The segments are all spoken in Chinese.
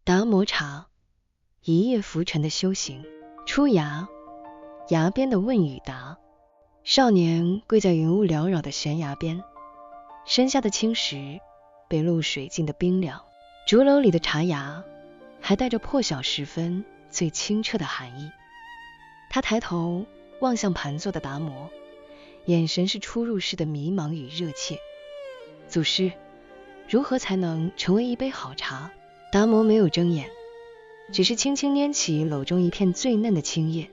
达摩茶，一夜浮沉的修行。出崖，崖边的问与答。少年跪在云雾缭绕的悬崖边，身下的青石被露水浸得冰凉，竹篓里的茶芽还带着破晓时分最清澈的寒意。他抬头望向盘坐的达摩，眼神是初入世的迷茫与热切。祖师，如何才能成为一杯好茶？达摩没有睁眼，只是轻轻拈起篓中一片最嫩的青叶，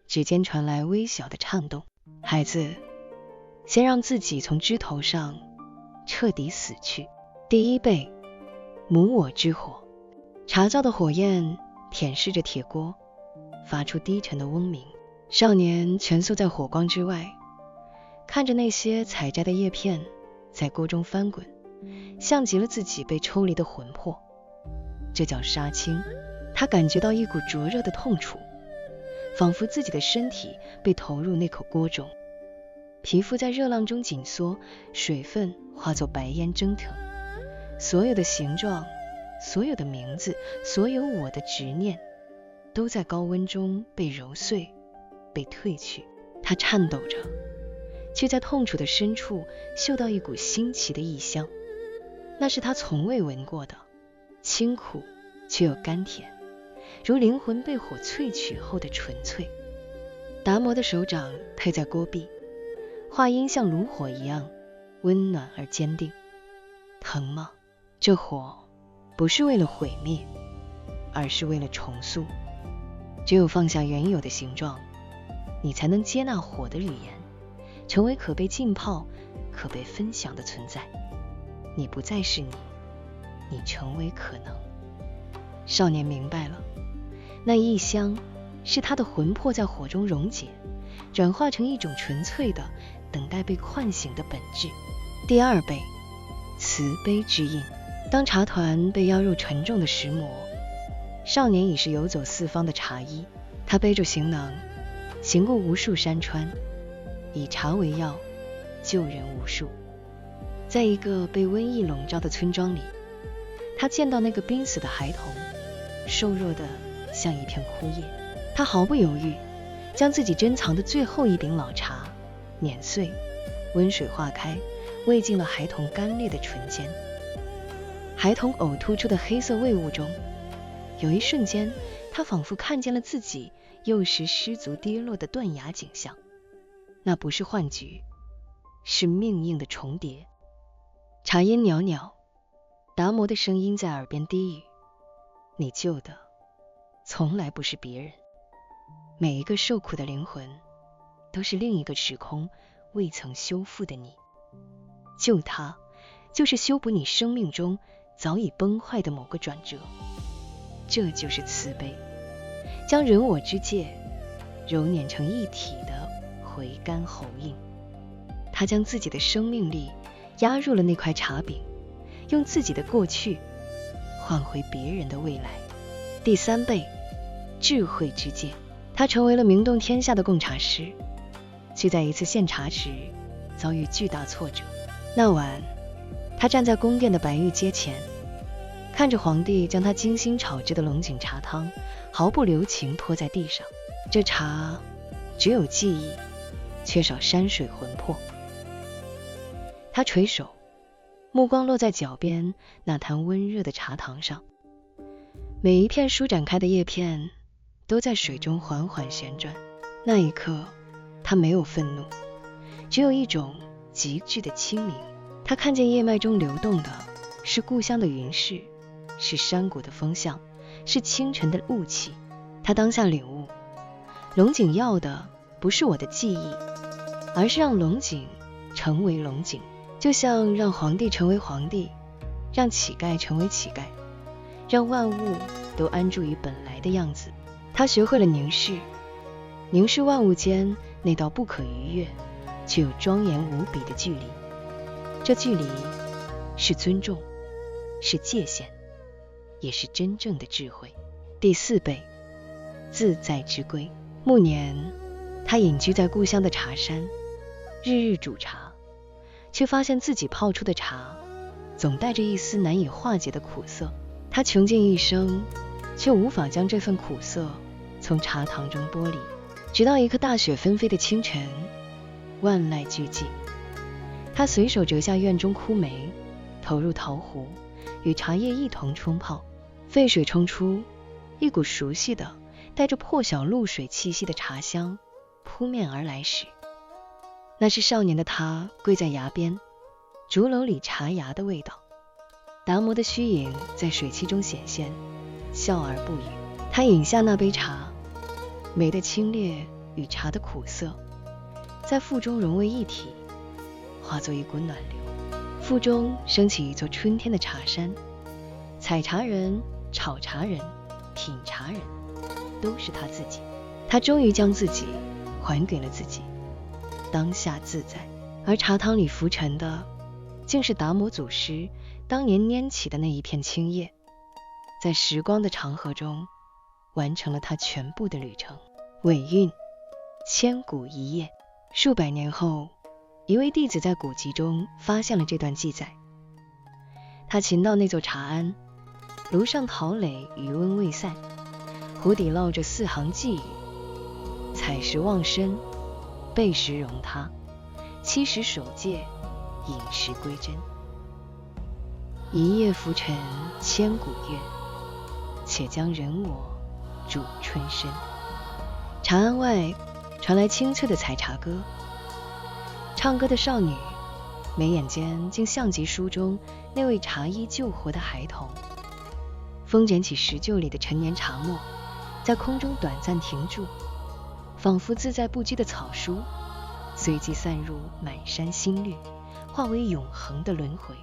指尖传来微小的颤动。孩子，先让自己从枝头上彻底死去。第一杯，母我之火。茶灶的火焰舔舐着铁锅，发出低沉的嗡鸣。少年蜷缩在火光之外，看着那些采摘的叶片在锅中翻滚，像极了自己被抽离的魂魄。这叫杀青。他感觉到一股灼热的痛楚，仿佛自己的身体被投入那口锅中，皮肤在热浪中紧缩，水分化作白烟蒸腾。所有的形状，所有的名字，所有我的执念，都在高温中被揉碎，被褪去。他颤抖着，却在痛楚的深处嗅到一股新奇的异香，那是他从未闻过的，清苦却又甘甜，如灵魂被火萃取后的纯粹。达摩的手掌配在锅壁，话音像炉火一样温暖而坚定。疼吗？这火不是为了毁灭，而是为了重塑。只有放下原有的形状，你才能接纳火的语言，成为可被浸泡、可被分享的存在。你不再是你，你成为可能。少年明白了，那异香是他的魂魄在火中溶解，转化成一种纯粹的等待被唤醒的本质。第二杯，慈悲之印。当茶团被压入沉重的石磨，少年已是游走四方的茶医。他背着行囊，行过无数山川，以茶为药，救人无数。在一个被瘟疫笼罩的村庄里，他见到那个濒死的孩童，瘦弱的像一片枯叶。他毫不犹豫，将自己珍藏的最后一柄老茶碾碎，温水化开，喂进了孩童干裂的唇间。孩童呕吐出的黑色胃物中，有一瞬间，他仿佛看见了自己幼时失足跌落的断崖景象。那不是幻觉，是命运的重叠。茶烟袅袅，达摩的声音在耳边低语：你救的从来不是别人，每一个受苦的灵魂都是另一个时空未曾修复的你。救他，就是修补你生命中早已崩坏的某个转折。这就是慈悲，将人我之界揉捻成一体的回甘喉印。他将自己的生命力压入了那块茶饼，用自己的过去换回别人的未来。第三杯，智慧之戒。他成为了名动天下的贡茶师，却在一次献茶时遭遇巨大挫折。那晚，他站在宫殿的白玉阶前，看着皇帝将他精心炒制的龙井茶汤毫不留情泼在地上。这茶只有记忆，缺少山水魂魄。他垂手，目光落在脚边那坛温热的茶塘上，每一片舒展开的叶片都在水中缓缓旋转。那一刻，他没有愤怒，只有一种极致的清明。他看见叶脉中流动的是故乡的云势，是山谷的风向，是清晨的雾气。他当下领悟，龙井要的不是我的记忆，而是让龙井成为龙井。就像让皇帝成为皇帝，让乞丐成为乞丐，让万物都安住于本来的样子。他学会了凝视，凝视万物间那道不可逾越却又庄严无比的距离。这距离是尊重，是界限，也是真正的智慧。第四杯，自在之归。暮年，他隐居在故乡的茶山，日日煮茶，却发现自己泡出的茶总带着一丝难以化解的苦涩。他他穷尽一生，却无法将这份苦涩从茶塘中剥离。直到一个大雪纷飞的清晨，万籁俱寂，他随手折下院中枯梅，投入陶壶，与茶叶一同冲泡。沸水冲出，一股熟悉的带着破晓露水气息的茶香扑面而来时，那是少年的他跪在崖边，竹篓里茶芽的味道。达摩的虚影在水汽中显现，笑而不语。他饮下那杯茶，梅的清冽与茶的苦涩在腹中融为一体，化作一股暖流。腹中升起一座春天的茶山，采茶人、炒茶人、品茶人都是他自己。他终于将自己还给了自己，当下自在。而茶汤里浮沉的，竟是达摩祖师当年拈起的那一片青叶，在时光的长河中完成了他全部的旅程。尾韵，千古一叶。数百年后，一位弟子在古籍中发现了这段记载。他勤到那座茶庵，炉上陶垒余温未散，壶底烙着4行寄语：采石忘身，备时容他，7时守戒，饮食归真。一叶浮沉千古月，且将人我煮春深。茶庵外传来清脆的采茶歌，唱歌的少女眉眼间竟像极书中那位茶医救活的孩童。风卷起石臼里的陈年茶沫，在空中短暂停住，仿佛自在不羁的草书，随即散入满山新绿，化为永恒的轮回。